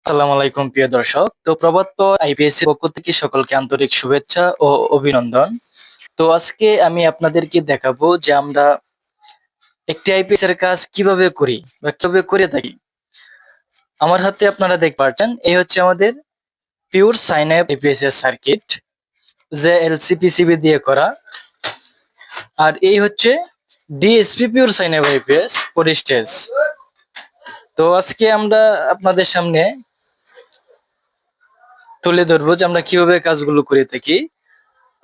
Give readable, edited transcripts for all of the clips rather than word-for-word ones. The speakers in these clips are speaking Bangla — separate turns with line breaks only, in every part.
আসসালামু আলাইকুম প্রিয় দর্শক। তো প্রভাত আইপিএস এর পক্ষ থেকে সকলকে আন্তরিক শুভেচ্ছা ও অভিনন্দন। তো আজকে আমি আপনাদেরকে দেখাবো যে আমরা একটি আইপিএস এর কাজ কিভাবে করি বা কিভাবে করে থাকি। আমার হাতে আপনারা দেখতে পাচ্ছেন এই হচ্ছে আমাদের পিওর সাইন আপ আইপিএস এর সার্কিট, যে এলসি পিসিবি দিয়ে করা। আর এই হচ্ছে DSP pure sine up IPS four stage. তো আজকে আমরা আপনাদের সামনে তুলে ধরবো যে আমরা কিভাবে কাজগুলো করে থাকি।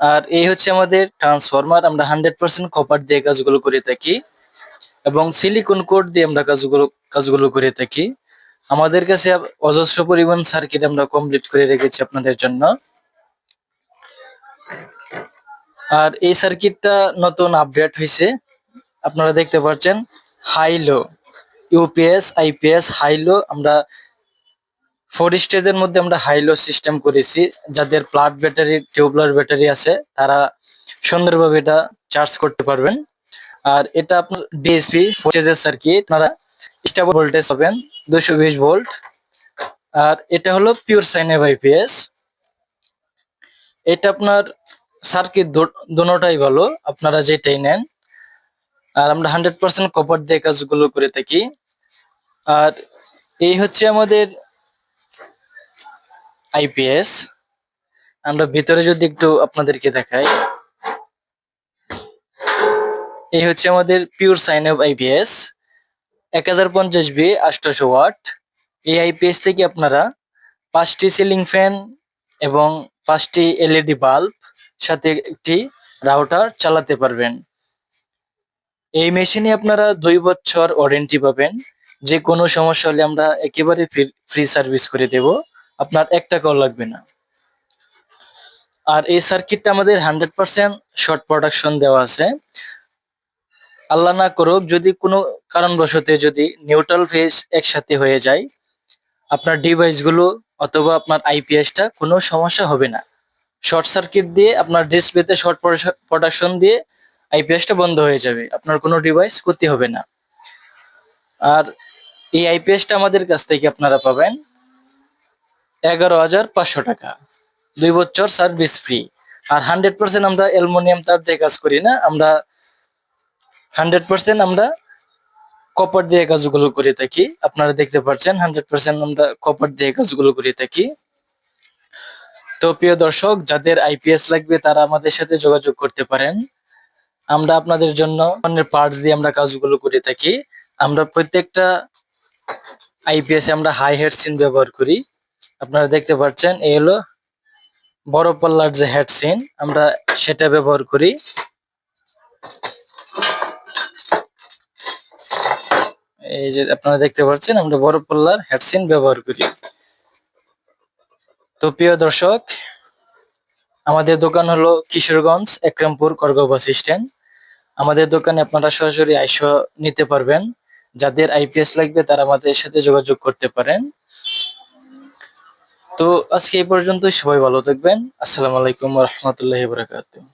আর এই হচ্ছে আমাদের ট্রান্সফরমার, আমরা 100% কপার দিয়ে কাজগুলো করে থাকি এবং সিলিকন কোড দিয়ে আমরা কাজগুলো করে থাকি। আমাদের কাছে অজস্র পরিমাণ সার্কিট আমরা কমপ্লিট করে রেখেছি আপনাদের জন্য। আর এই সার্কিটটা নতুন আপডেট হয়েছে, আপনারা দেখতে পাচ্ছেন হাইলো ইউপিএস আইপিএস হাইলো। আমরা ফোর স্টেজের মধ্যে আমরা হাইলো সিস্টেম করেছি, যাদের প্লাট ব্যাটারি টিউবলার ব্যাটারি আছে তারা সুন্দরভাবে এটা চার্জ করতে পারবেন। আর এটা আপনার ডিএসপি ফোর স্টেজের সার্কিট, আপনারা স্টেবল ভোল্টেজ পাবেন 220 ভোল্ট। আর এটা হলো পিওর সাইন ওয়েভ আইপিএস। এটা আপনার সার্কিট দুটোটাই ভালো, আপনারা যেটাই নেন। আর আমরা 100% কপার দিয়ে কাজগুলো করে থাকি। আর এই হচ্ছে আমাদের আইপিএস। আমরা ভিতরে যদি একটু আপনাদেরকে দেখাই, এই হচ্ছে আমাদের pure sine wave IPS 1050 800 watt. এই আইপিএস থেকে আপনারা 5টি সিলিং ফ্যান এবং 5টি এলইডি বাল্ব সাথে একটি রাউটার চালাতে পারবেন। এই মেশিনে আপনারা 2 বছর ওয়ারেন্টি পাবেন। যে কোনো সমস্যা হলে আমরা একেবারে ফ্রি সার্ভিস করে দেব, আপনার 1 টাকাও লাগবে না। আর এই সার্কিটটা আমাদের 100% শর্ট প্রোডাকশন দেওয়া আছে। আল্লাহ না করুক যদি কোনো কারণবশত যদি নিউট্রাল ফেজ একসাথে হয়ে যায়, আপনার ডিভাইসগুলো অথবা আপনার আইপিএসটা কোনো সমস্যা হবে না। শর্ট সার্কিট দিয়ে আপনার ডিসপ্লেতে শর্ট প্রোডাকশন দিয়ে আইপিএসটা বন্ধ হয়ে যাবে, আপনার কোনো ডিভাইস ক্ষতি হবে না। আর এই আইপিএসটা আমাদের কাছ থেকে আপনারা পাবেন 11,500 টাকা, 2 বছর সার্ভিস ফ্রি। আর 100% আমরা অ্যালুমিনিয়াম তার দিয়ে কাজ করি না, আমরা 100% আমরা কপার দিয়ে কাজগুলো করে থাকি। আপনারা দেখতে পাচ্ছেন 100% আমরা কপার দিয়ে কাজগুলো করে থাকি। তো প্রিয় দর্শক, যাদের আইপিএস লাগবে তারা আমাদের সাথে যোগাযোগ করতে পারেন। আমরা আপনাদের জন্য অন্যের পার্টস দিয়ে আমরা কাজগুলো করে থাকি। আমরা প্রত্যেকটা আইপিএস আমরা হাই হেড সিন ব্যবহার করি। আপনারা দেখতে পাচ্ছেন এই হলো বড় পাল্লার যে হেড সিন, আমরা সেটা ব্যবহার করি। এই যে আপনারা দেখতে পাচ্ছেন আমরা বড় পাল্লার হেড সিন ব্যবহার করি। তো প্রিয় দর্শক, আমাদের দোকান হলো কিশোরগঞ্জ একরামপুর করগা বাস স্ট্যান্ড। আমাদের দোকানে আপনারা সরাসরি আইসা নিতে পারবেন। যাদের আইপিএস লাগবে তারা আমাদের সাথে যোগাযোগ করতে পারেন। তো আজকে এই পর্যন্তই, সবাই ভালো থাকবেন। আসসালামু আলাইকুম ওয়া রাহমাতুল্লাহি ওয়া বারাকাতুহু।